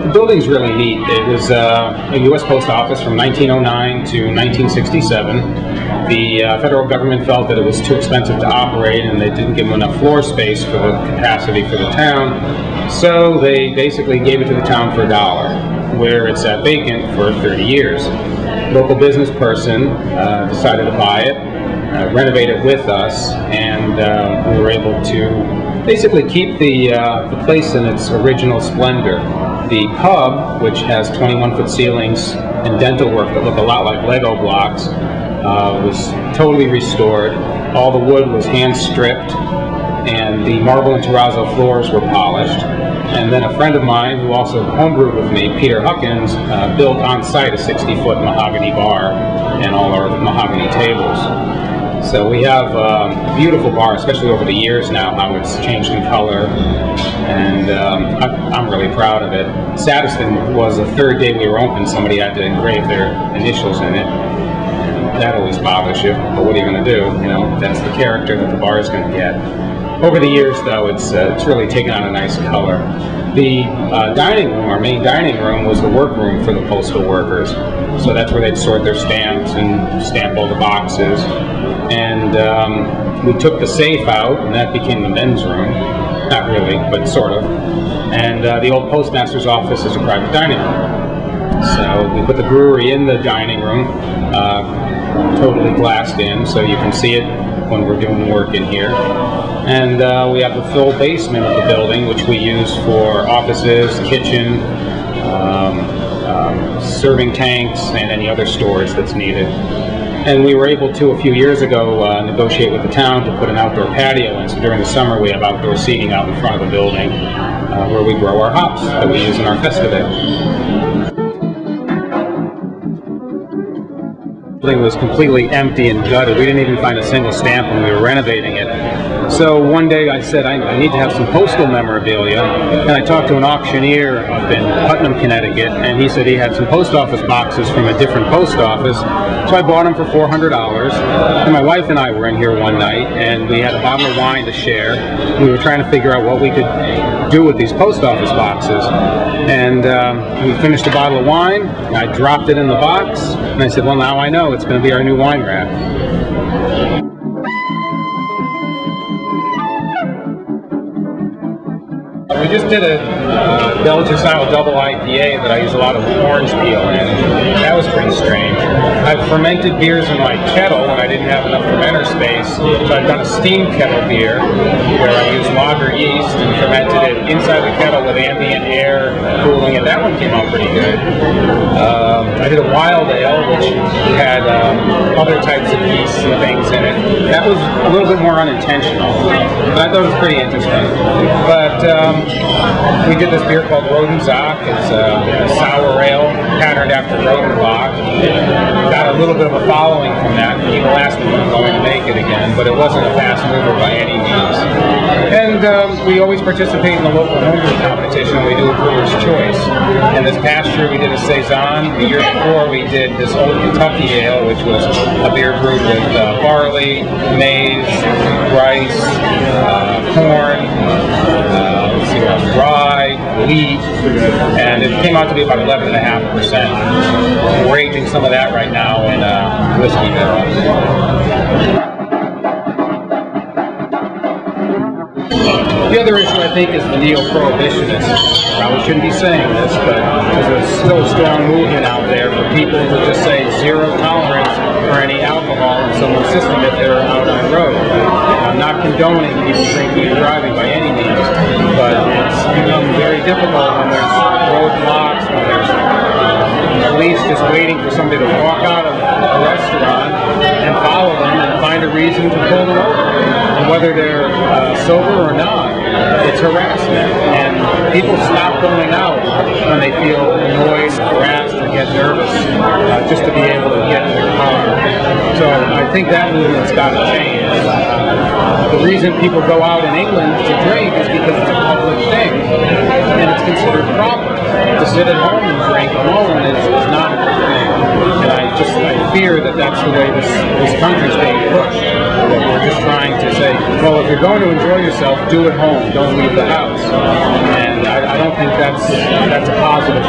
The building's really neat. It was a U.S. Post Office from 1909 to 1967. The federal government felt that it was too expensive to operate and they didn't give them enough floor space for the capacity for the town. So they basically gave it to the town for $1, where it's sat vacant for 30 years. Local business person decided to buy it, renovate it with us, and we were able to basically keep the place in its original splendor. The pub, which has 21-foot ceilings and dental work that look a lot like Lego blocks, was totally restored. All the wood was hand stripped, and the marble and terrazzo floors were polished. And then a friend of mine, who also homebrewed with me, Peter Huckins, built on site a 60-foot mahogany bar and all our mahogany tables. So we have a beautiful bar, especially over the years now, how it's changed in color, and I'm really proud of it. Saddest thing was the third day we were open, somebody had to engrave their initials in it. That always bothers you, but what are you going to do? You know, that's the character that the bar is going to get. Over the years, though, it's really taken on a nice color. The dining room, our main dining room, was the workroom for the postal workers. So that's where they'd sort their stamps and stamp all the boxes. And we took the safe out, and that became the men's room. Not really, but sort of. And the old postmaster's office is a private dining room. So we put the brewery in the dining room, totally glassed in, so you can see it when we're doing work in here. And we have the full basement of the building, which we use for offices, kitchen, serving tanks, and any other storage that's needed. And we were able to, a few years ago, negotiate with the town to put an outdoor patio in. So during the summer, we have outdoor seating out in front of the building where we grow our hops that we use in our festival. The building was completely empty and gutted. We didn't even find a single stamp when we were renovating it. So one day I said, I need to have some postal memorabilia, and I talked to an auctioneer up in Putnam, Connecticut, and he said he had some post office boxes from a different post office. So I bought them for $400, and my wife and I were in here one night, and we had a bottle of wine to share. We were trying to figure out what we could do with these post office boxes. And we finished a bottle of wine, and I dropped it in the box, and I said, well, now I know it's going to be our new wine rack. We just did a Belgian-style double IPA that I use a lot of orange peel in. That was pretty strange. I've fermented beers in my kettle when I didn't have enough fermenter space, so I've done a steam kettle beer where I use lager yeast and fermented it inside the kettle with ambient air cooling it. That one came out pretty good. I did a wild ale, which had other types of yeasts and things in it. That was a little bit more unintentional, but I thought it was pretty interesting. But we did this beer called Rodenzock. It's a sour ale patterned after Rodenbach. Got a little bit of a following from that. People asked me if I'm going to make it again, but it wasn't a fast mover by any means. And we always participate in the local homebrew competition. We do a brewer's choice. And this past year we did a Saison. The year before we did this Old Kentucky Ale, which was a beer brewed with barley, maize, rice, corn, rye, wheat, and it came out to be about 11.5%. We're aging some of that right now in whiskey barrels. The other issue, I think, is the neo-prohibitionists. Probably shouldn't be saying this, but there's still a strong movement out there for people to just say zero tolerance for any alcohol in someone's system if they're out on the road. I'm not condoning people drinking and driving by any means, but it's become very difficult when there's roadblocks, when there's police just waiting for somebody to walk out of a restaurant and follow them and find a reason to pull them over, and whether they're sober or not. it's harassment. And people stop going out when they feel annoyed, harassed, or get nervous just to be able to get in their car. So I think that movement's got to change. The reason people go out in England to drink is because it's a public thing, and it's considered proper. To sit at home and drink alone is not a good thing. And I fear that that's the way this country's being pushed. That we're just trying to say, well, if you're going to enjoy yourself, do it home. Don't leave the house. And I don't think that's a positive